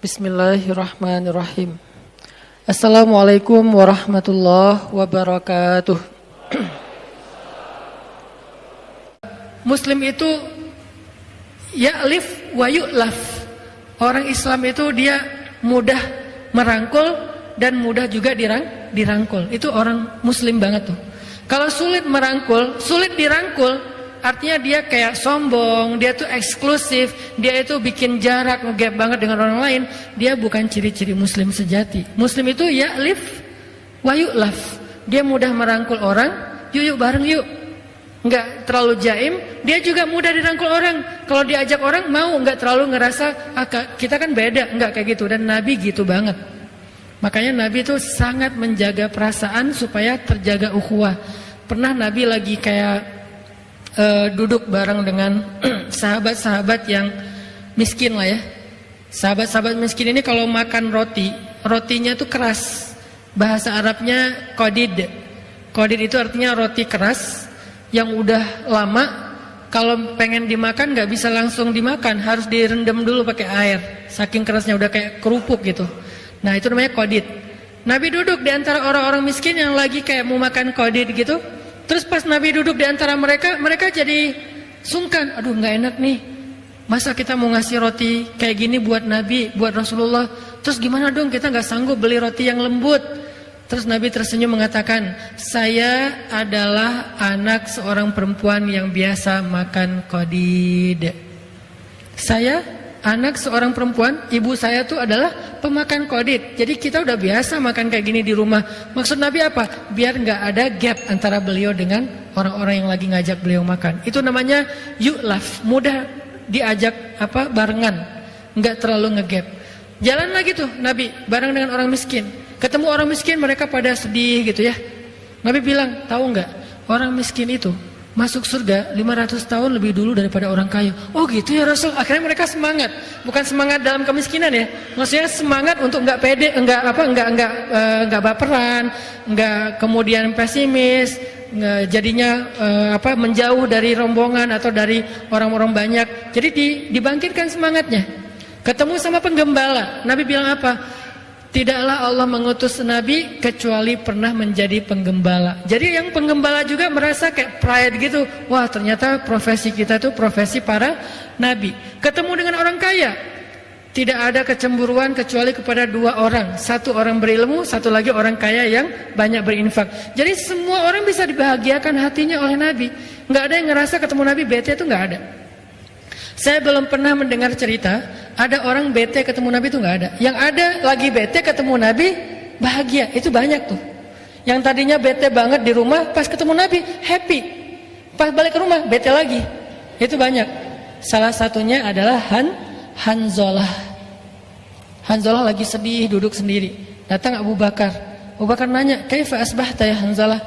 Bismillahirrahmanirrahim. Assalamualaikum warahmatullahi wabarakatuh. Muslim itu ya'lif wa yu'laf. Orang Islam itu dia mudah merangkul dan mudah juga dirangkul. Itu orang Muslim banget tuh. Kalau sulit merangkul, sulit dirangkul, artinya dia kayak sombong, dia tuh eksklusif, dia itu bikin jarak, ngegap banget dengan orang lain. Dia bukan ciri-ciri Muslim sejati. Muslim itu ya'lif wa yu'laf. Dia mudah merangkul orang, yuk bareng yuk. Enggak terlalu jaim, dia juga mudah dirangkul orang. Kalau diajak orang mau, enggak terlalu ngerasa kita kan beda, enggak kayak gitu. Dan Nabi gitu banget. Makanya Nabi itu sangat menjaga perasaan supaya terjaga ukhuwah. Pernah Nabi lagi kayak duduk bareng dengan sahabat-sahabat yang miskin lah ya. Sahabat-sahabat miskin ini kalau makan roti, rotinya tuh keras. Bahasa Arabnya qadid. Qadid itu artinya roti keras yang udah lama. Kalau pengen dimakan gak bisa langsung dimakan, harus direndam dulu pakai air. Saking kerasnya udah kayak kerupuk gitu. Nah itu namanya qadid. Nabi duduk di antara orang-orang miskin yang lagi kayak mau makan qadid gitu. Terus pas Nabi duduk di antara mereka, mereka jadi sungkan. Aduh nggak enak nih. Masa kita mau ngasih roti kayak gini buat Nabi, buat Rasulullah. Terus gimana dong, kita nggak sanggup beli roti yang lembut. Terus Nabi tersenyum mengatakan, saya adalah anak seorang perempuan yang biasa makan qadid. Saya anak seorang perempuan, ibu saya tuh adalah pemakan qadid. Jadi kita udah biasa makan kayak gini di rumah. Maksud Nabi apa? Biar nggak ada gap antara beliau dengan orang-orang yang lagi ngajak beliau makan. Itu namanya yu'laf, mudah diajak barengan, nggak terlalu ngegap. Jalan lagi tuh Nabi bareng dengan orang miskin. Ketemu orang miskin, mereka pada sedih gitu ya. Nabi bilang, tahu nggak? Orang miskin itu masuk surga 500 tahun lebih dulu daripada orang kaya. Oh gitu ya Rasul. Akhirnya mereka semangat. Bukan semangat dalam kemiskinan ya. Maksudnya semangat untuk nggak pede, nggak baperan, nggak kemudian pesimis, jadinya menjauh dari rombongan atau dari orang-orang banyak. Jadi dibangkitkan semangatnya. Ketemu sama penggembala. Nabi bilang apa? Tidaklah Allah mengutus Nabi kecuali pernah menjadi penggembala. Jadi yang penggembala juga merasa kayak pride gitu. Wah ternyata profesi kita itu profesi para Nabi. Ketemu dengan orang kaya, tidak ada kecemburuan kecuali kepada dua orang. Satu orang berilmu, satu lagi orang kaya yang banyak berinfak. Jadi semua orang bisa dibahagiakan hatinya oleh Nabi. Nggak ada yang ngerasa ketemu Nabi bete, itu nggak ada. Saya belum pernah mendengar cerita ada orang bete ketemu Nabi, itu nggak ada. Yang ada lagi bete ketemu Nabi bahagia, itu banyak tuh. Yang tadinya bete banget di rumah, pas ketemu Nabi happy, pas balik ke rumah bete lagi, itu banyak. Salah satunya adalah Hanzalah. Hanzalah lagi sedih duduk sendiri, datang Abu Bakar. Abu Bakar nanya, kaifa asbahta ya Hanzalah?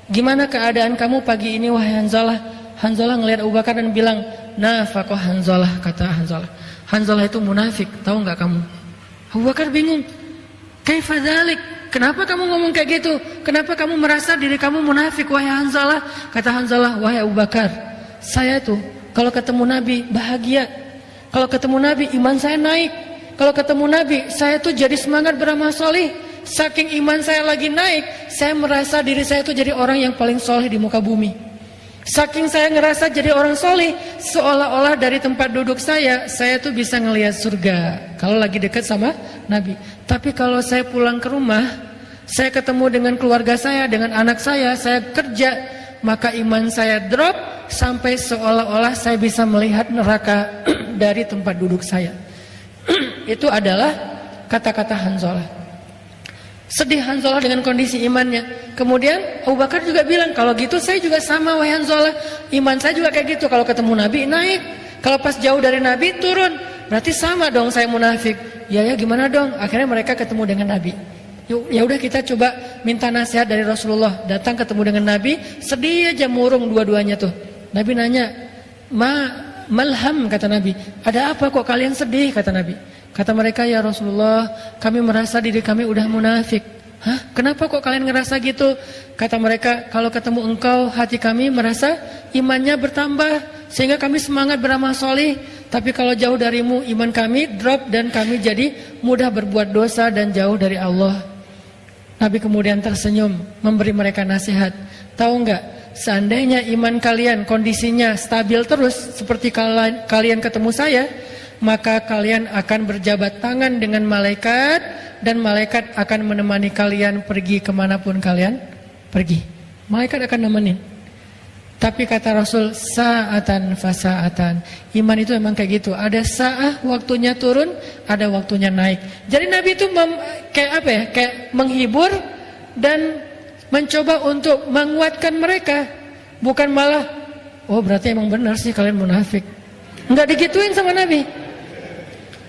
Gimana keadaan kamu pagi ini wahai Hanzalah? Hanzalah ngelihat Abu Bakar dan bilang, nafaqah Hanzalah, kata Hanzalah. Hanzalah itu munafik, tahu nggak kamu? Abu Bakar bingung. Kaifa dzalik? Kenapa kamu ngomong kayak gitu? Kenapa kamu merasa diri kamu munafik wahai Hanzalah? Kata Hanzalah, wahai Abu Bakar, saya tuh kalau ketemu Nabi bahagia. Kalau ketemu Nabi iman saya naik. Kalau ketemu Nabi saya tuh jadi semangat beramal soleh. Saking iman saya lagi naik, saya merasa diri saya tuh jadi orang yang paling soleh di muka bumi. Saking saya ngerasa jadi orang soleh, seolah-olah dari tempat duduk saya tuh bisa ngelihat surga kalau lagi dekat sama Nabi. Tapi kalau saya pulang ke rumah, saya ketemu dengan keluarga saya, dengan anak saya kerja, maka iman saya drop sampai seolah-olah saya bisa melihat neraka dari tempat duduk saya. Itu adalah kata-kata Hanzalah. Sedih Hanzalah dengan kondisi imannya. Kemudian Abu Bakar juga bilang, kalau gitu saya juga sama wahai Hanzalah. Iman saya juga kayak gitu, kalau ketemu Nabi naik, kalau pas jauh dari Nabi turun. Berarti sama dong saya munafik. Ya gimana dong? Akhirnya mereka ketemu dengan Nabi. Ya udah kita coba minta nasihat dari Rasulullah. Datang ketemu dengan Nabi, sedih aja murung dua-duanya tuh. Nabi nanya, malham, kata Nabi. Ada apa kok kalian sedih, kata Nabi. Kata mereka, ya Rasulullah, kami merasa diri kami udah munafik. Hah? Kenapa kok kalian ngerasa gitu? Kata mereka, kalau ketemu engkau, hati kami merasa imannya bertambah. sehingga kami semangat beramal soleh. Tapi kalau jauh darimu, iman kami drop dan kami jadi mudah berbuat dosa dan jauh dari Allah. Nabi kemudian tersenyum memberi mereka nasihat. Tahu enggak, seandainya iman kalian kondisinya stabil terus seperti kalian ketemu saya, maka kalian akan berjabat tangan dengan malaikat dan malaikat akan menemani kalian pergi kemanapun kalian pergi. Malaikat akan nemenin. Tapi kata Rasul, sa'atan fasaatan. Iman itu memang kayak gitu. Ada sa'ah waktunya turun, ada waktunya naik. Jadi Nabi itu kayak menghibur dan mencoba untuk menguatkan mereka. Bukan malah, oh berarti emang benar sih kalian munafik. Enggak digituin sama Nabi.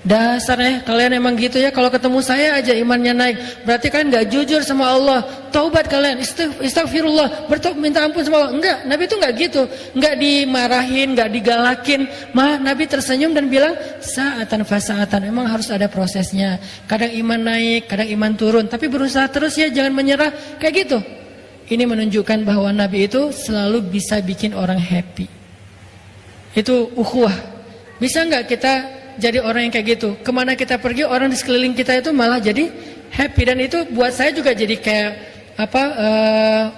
Dasarnya kalian emang gitu ya, kalau ketemu saya aja imannya naik, berarti kalian gak jujur sama Allah. Taubat kalian, istighfirullah, minta ampun sama Allah. Enggak, Nabi itu gak gitu. Enggak dimarahin, gak digalakin. Malah Nabi tersenyum dan bilang, sa'atan fasaatan. Emang harus ada prosesnya. Kadang iman naik, kadang iman turun, tapi berusaha terus ya, jangan menyerah. Kayak gitu. Ini menunjukkan bahwa Nabi itu selalu bisa bikin orang happy. Itu ukhuwah. Bisa gak kita jadi orang yang kayak gitu? Kemana kita pergi, orang di sekeliling kita itu malah jadi happy. Dan itu buat saya juga jadi kayak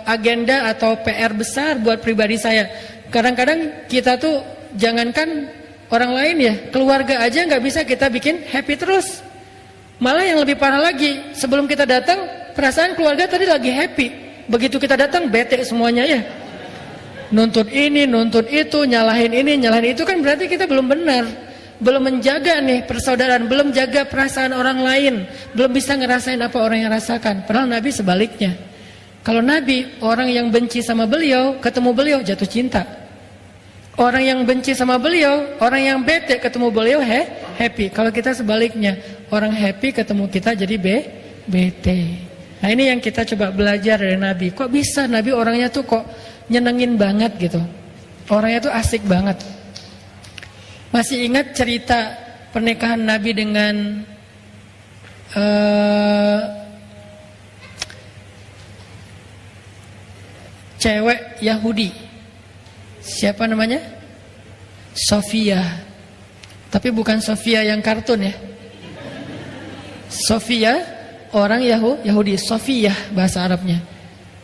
agenda atau PR besar buat pribadi saya. Kadang-kadang kita tuh jangankan orang lain ya, keluarga aja nggak bisa kita bikin happy terus. Malah yang lebih parah lagi, sebelum kita datang perasaan keluarga tadi lagi happy, begitu kita datang bete semuanya ya. Nuntut ini, nuntut itu, nyalahin ini, nyalahin itu, kan berarti kita belum benar. Belum menjaga nih persaudaraan, belum jaga perasaan orang lain, belum bisa ngerasain apa orang yang rasakan. Padahal Nabi sebaliknya. Kalau Nabi, orang yang benci sama beliau, ketemu beliau jatuh cinta. Orang yang benci sama beliau, orang yang bete ketemu beliau happy. Kalau kita sebaliknya, orang happy ketemu kita jadi bete. Nah ini yang kita coba belajar dari Nabi. Kok bisa Nabi orangnya tuh kok nyenengin banget gitu. Orangnya tuh asik banget. Masih ingat cerita pernikahan Nabi dengan cewek Yahudi? Siapa namanya? Sofia. Tapi bukan Sofia yang kartun ya. Sofia, orang Yahudi. Sofia bahasa Arabnya.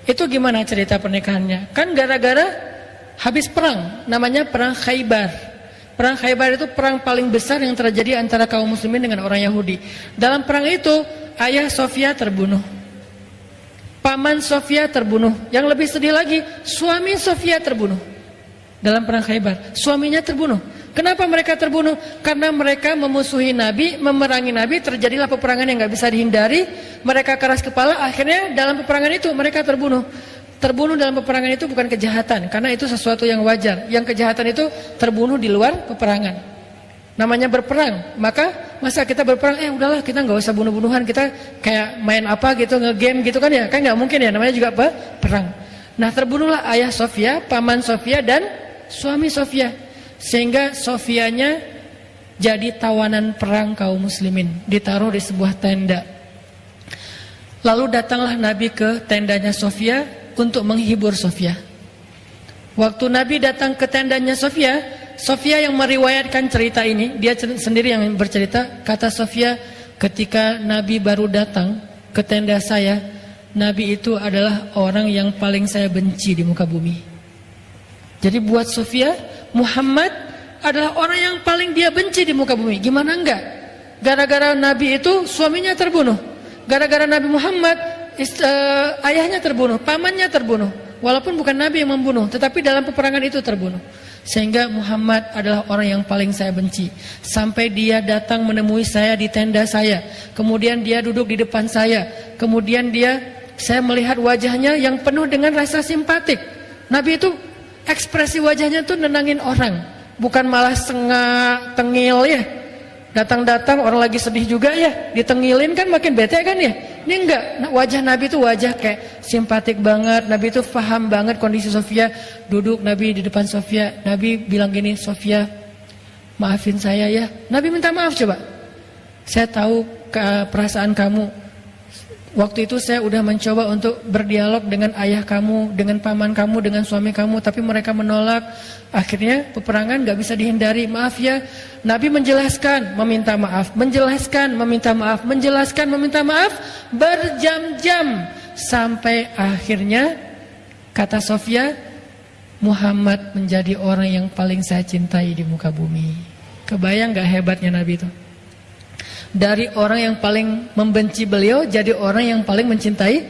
Itu gimana cerita pernikahannya? Kan gara-gara habis perang, namanya perang Khaybar. Perang Khaybar itu perang paling besar yang terjadi antara kaum muslimin dengan orang Yahudi. Dalam perang itu, ayah Sofia terbunuh. Paman Sofia terbunuh. Yang lebih sedih lagi, suami Sofia terbunuh. Dalam perang Khaybar, suaminya terbunuh. Kenapa mereka terbunuh? Karena mereka memusuhi Nabi, memerangi Nabi, terjadilah peperangan yang gak bisa dihindari. Mereka keras kepala, akhirnya dalam peperangan itu mereka terbunuh. Terbunuh dalam peperangan itu bukan kejahatan, karena itu sesuatu yang wajar. Yang kejahatan itu terbunuh di luar peperangan. Namanya berperang. Masa kita berperang, udahlah kita nggak usah bunuh-bunuhan, kita kayak main apa gitu, nge-game gitu kan ya, kan nggak mungkin ya, namanya juga perang. Nah terbunuhlah ayah Sofia, paman Sofia dan suami Sofia, sehingga Sofianya jadi tawanan perang kaum muslimin, ditaruh di sebuah tenda. Lalu datanglah Nabi ke tendanya Sofia untuk menghibur Sofia. Waktu Nabi datang ke tendanya Sofia, Sofia yang meriwayatkan cerita ini, dia sendiri yang bercerita. Kata Sofia, ketika Nabi baru datang ke tenda saya, Nabi itu adalah orang yang paling saya benci di muka bumi. Jadi buat Sofia, Muhammad adalah orang yang paling dia benci di muka bumi. Gimana enggak? Gara-gara Nabi itu suaminya terbunuh. Gara-gara Nabi Muhammad ayahnya terbunuh, pamannya terbunuh. Walaupun bukan Nabi yang membunuh, tetapi dalam peperangan itu terbunuh. Sehingga Muhammad adalah orang yang paling saya benci. Sampai dia datang menemui saya di tenda saya. Kemudian dia duduk di depan saya. Kemudian saya melihat wajahnya yang penuh dengan rasa simpatik. Nabi itu ekspresi wajahnya tuh nenangin orang, bukan malah sengak, tengil ya. Datang-datang orang lagi sedih juga ya, ditengilin kan makin bete kan ya. Ini enggak, wajah Nabi itu wajah kayak simpatik banget. Nabi itu paham banget kondisi Sofia. Duduk Nabi di depan Sofia, Nabi bilang gini, Sofia maafin saya ya. Nabi minta maaf coba. Saya tahu perasaan kamu waktu itu saya udah mencoba untuk berdialog dengan ayah kamu, dengan paman kamu, dengan suami kamu, tapi mereka menolak. Akhirnya peperangan gak bisa dihindari. Maaf ya. Nabi menjelaskan, meminta maaf, menjelaskan, meminta maaf, menjelaskan, meminta maaf, berjam-jam, sampai akhirnya kata Sofia, Muhammad menjadi orang yang paling saya cintai di muka bumi. Kebayang gak hebatnya Nabi itu? Dari orang yang paling membenci beliau jadi orang yang paling mencintai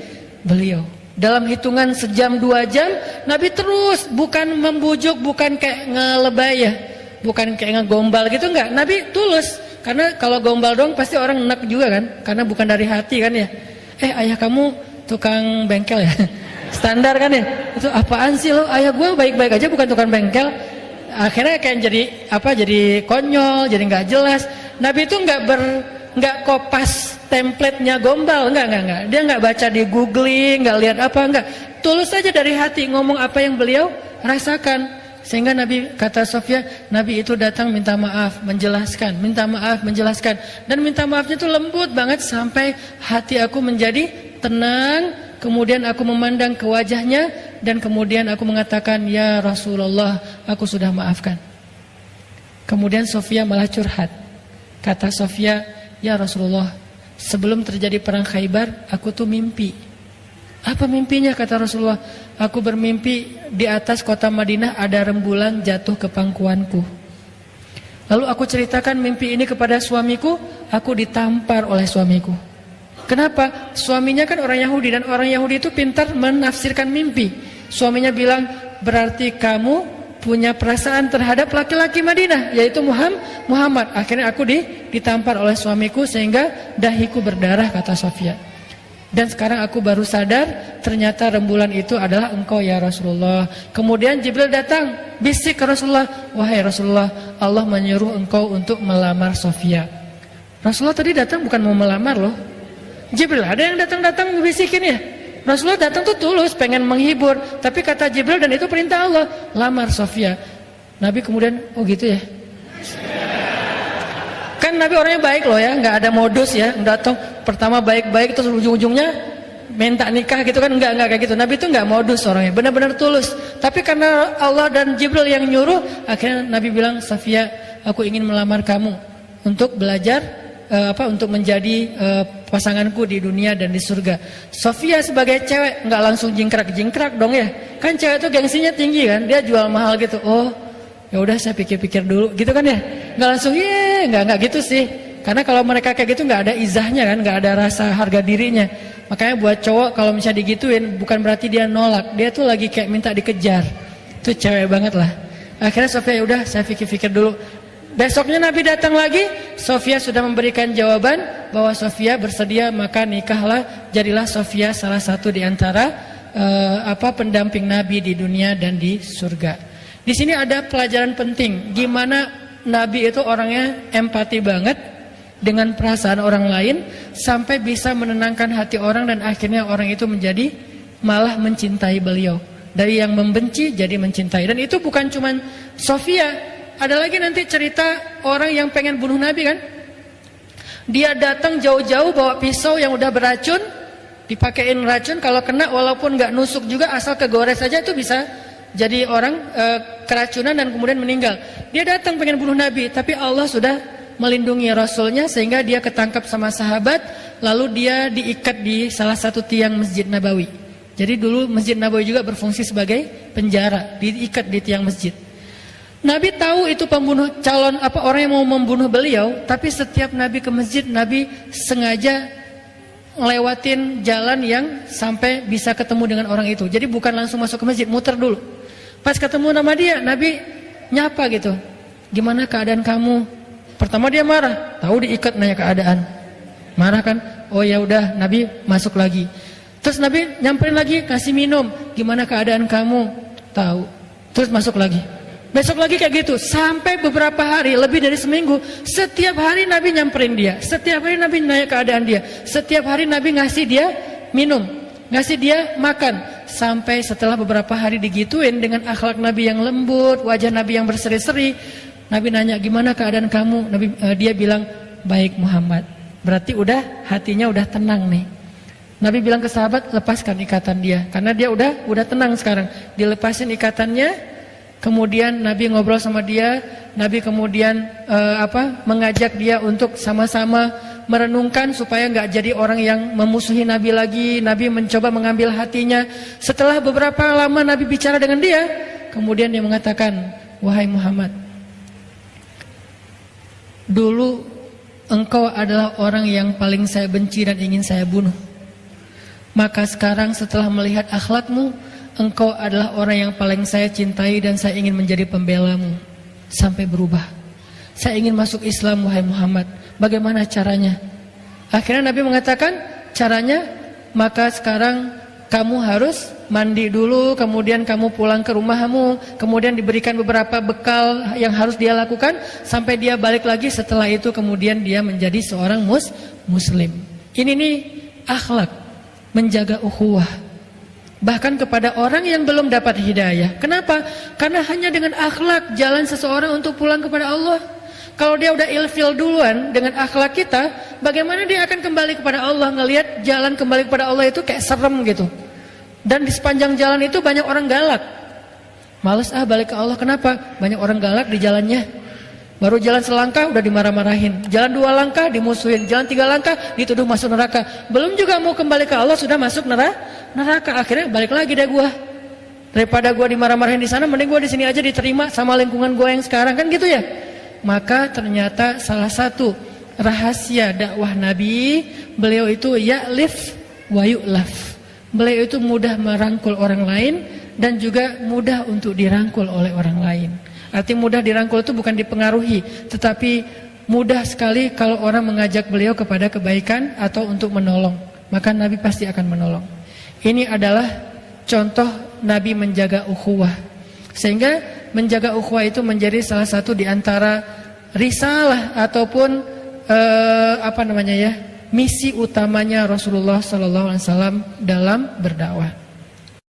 beliau. Dalam hitungan sejam 2 jam Nabi terus, bukan membujuk, bukan kayak ngelebay ya, bukan kayak ngegombal gitu, enggak. Nabi tulus. Karena kalau gombal dong pasti orang enak juga kan, karena bukan dari hati kan ya. Ayah kamu tukang bengkel ya. Standar kan ya. Itu apaan sih lo? Ayah gue baik-baik aja bukan tukang bengkel. Akhirnya kayak jadi konyol, jadi nggak jelas. Nabi itu nggak kopas template-nya gombal, enggak. Dia nggak baca di googling, nggak lihat apa, enggak. Tulus saja dari hati ngomong apa yang beliau rasakan. Sehingga Nabi, kata Sofia, Nabi itu datang minta maaf, menjelaskan, minta maaf, menjelaskan, dan minta maafnya itu lembut banget sampai hati aku menjadi tenang. Kemudian aku memandang ke wajahnya dan kemudian aku mengatakan, ya Rasulullah, aku sudah maafkan. Kemudian Sofia malah curhat. Kata Sofia, ya Rasulullah, sebelum terjadi perang Khaybar, aku tuh mimpi. Apa mimpinya? Kata Rasulullah, aku bermimpi di atas kota Madinah ada rembulan jatuh ke pangkuanku. Lalu aku ceritakan mimpi ini kepada suamiku, aku ditampar oleh suamiku. Kenapa? Suaminya kan orang Yahudi, dan orang Yahudi itu pintar menafsirkan mimpi. Suaminya bilang, berarti kamu punya perasaan terhadap laki-laki Madinah, yaitu Muhammad. Akhirnya aku ditampar oleh suamiku sehingga dahiku berdarah, kata Sofia. Dan sekarang aku baru sadar ternyata rembulan itu adalah engkau ya Rasulullah. Kemudian Jibril datang, bisik ke Rasulullah, wahai Rasulullah, Allah menyuruh engkau untuk melamar Sofia. Rasulullah tadi datang bukan mau melamar loh. Jibril ada yang datang bisikin ya. Rasulullah datang tuh tulus pengen menghibur, tapi kata Jibril, dan itu perintah Allah, lamar Sofia. Nabi kemudian, oh gitu ya. Kan Nabi orangnya baik loh ya, nggak ada modus ya, datang pertama baik-baik terus ujung-ujungnya minta nikah gitu kan, nggak kayak gitu. Nabi itu nggak modus orangnya, benar-benar tulus. Tapi karena Allah dan Jibril yang nyuruh, akhirnya Nabi bilang, Sofia, aku ingin melamar kamu untuk belajar untuk menjadi pasanganku di dunia dan di surga. Sofia sebagai cewek nggak langsung jingkrak dong ya. Kan cewek itu gengsinya tinggi kan, dia jual mahal gitu. Oh, ya udah saya pikir-pikir dulu gitu kan ya. Nggak langsung nggak gitu sih. Karena kalau mereka kayak gitu nggak ada izahnya kan, nggak ada rasa harga dirinya. Makanya buat cowok kalau misalnya digituin bukan berarti dia nolak, dia tuh lagi kayak minta dikejar. Itu cewek banget lah. Akhirnya Sofia, ya udah saya pikir-pikir dulu. Besoknya Nabi datang lagi, Sofia sudah memberikan jawaban bahwa Sofia bersedia, maka nikahlah, jadilah Sofia salah satu di antara pendamping Nabi di dunia dan di surga. Di sini ada pelajaran penting, gimana Nabi itu orangnya empati banget dengan perasaan orang lain sampai bisa menenangkan hati orang, dan akhirnya orang itu menjadi malah mencintai beliau. Dari yang membenci jadi mencintai. Dan itu bukan cuma Sofia. Ada lagi nanti cerita orang yang pengen bunuh Nabi kan. Dia datang jauh-jauh bawa pisau yang udah beracun, dipakein racun, kalau kena walaupun gak nusuk juga, asal kegores saja itu bisa jadi orang keracunan dan kemudian meninggal. Dia datang pengen bunuh Nabi, tapi Allah sudah melindungi Rasulnya sehingga dia ketangkap sama sahabat, lalu dia diikat di salah satu tiang Masjid Nabawi. Jadi dulu Masjid Nabawi juga berfungsi sebagai penjara, diikat di tiang masjid. Nabi tahu itu pembunuh, orang yang mau membunuh beliau, tapi setiap Nabi ke masjid, Nabi sengaja ngelewatin jalan yang sampai bisa ketemu dengan orang itu. Jadi bukan langsung masuk ke masjid, muter dulu. Pas ketemu nama dia, Nabi nyapa gitu. Gimana keadaan kamu? Pertama dia marah, tahu diikat, nanya keadaan. Marah kan? Oh ya udah, Nabi masuk lagi. Terus Nabi nyamperin lagi, kasih minum. Gimana keadaan kamu? Tahu. Terus masuk lagi. Besok lagi kayak gitu, sampai beberapa hari, lebih dari seminggu. Setiap hari Nabi nyamperin dia, setiap hari Nabi nanya keadaan dia, setiap hari Nabi ngasih dia minum, ngasih dia makan. Sampai setelah beberapa hari digituin dengan akhlak Nabi yang lembut, wajah Nabi yang berseri-seri, Nabi nanya, gimana keadaan kamu? Dia bilang, baik Muhammad. Berarti udah hatinya udah tenang nih. Nabi bilang ke sahabat, lepaskan ikatan dia, karena dia udah tenang sekarang. Dilepasin ikatannya, kemudian Nabi ngobrol sama dia. Nabi kemudian mengajak dia untuk sama-sama merenungkan supaya nggak jadi orang yang memusuhi Nabi lagi. Nabi mencoba mengambil hatinya. Setelah beberapa lama Nabi bicara dengan dia, kemudian dia mengatakan, wahai Muhammad, dulu engkau adalah orang yang paling saya benci dan ingin saya bunuh. Maka sekarang setelah melihat akhlakmu, engkau adalah orang yang paling saya cintai dan saya ingin menjadi pembelamu. Sampai berubah. Saya ingin masuk Islam, wahai Muhammad. Bagaimana caranya? Akhirnya Nabi mengatakan, caranya, maka sekarang kamu harus mandi dulu, kemudian kamu pulang ke rumahmu, kemudian diberikan beberapa bekal yang harus dia lakukan, sampai dia balik lagi. Setelah itu kemudian dia menjadi seorang muslim. Ini nih akhlak, menjaga ukhuwah. Bahkan kepada orang yang belum dapat hidayah. Kenapa? Karena hanya dengan akhlak jalan seseorang untuk pulang kepada Allah. Kalau dia udah ilfil duluan dengan akhlak kita, bagaimana dia akan kembali kepada Allah? Ngelihat jalan kembali kepada Allah itu kayak serem gitu. Dan di sepanjang jalan itu banyak orang galak. Males balik ke Allah. Kenapa? Banyak orang galak di jalannya. Baru jalan selangkah udah dimarah-marahin. Jalan 2 langkah dimusuhin. Jalan 3 langkah dituduh masuk neraka. Belum juga mau kembali ke Allah sudah masuk neraka. Akhirnya balik lagi deh gua. Daripada gua dimarah-marahin di sana, mending gua di sini aja diterima sama lingkungan gua yang sekarang, kan gitu ya. Maka ternyata salah satu rahasia dakwah Nabi, beliau itu ya'lif wa yu'laf. Beliau itu mudah merangkul orang lain dan juga mudah untuk dirangkul oleh orang lain. Arti mudah dirangkul itu bukan dipengaruhi, tetapi mudah sekali kalau orang mengajak beliau kepada kebaikan atau untuk menolong, maka Nabi pasti akan menolong. Ini adalah contoh Nabi menjaga ukhuwah. Sehingga menjaga ukhuwah itu menjadi salah satu di antara risalah ataupun misi utamanya Rasulullah SAW dalam berdakwah.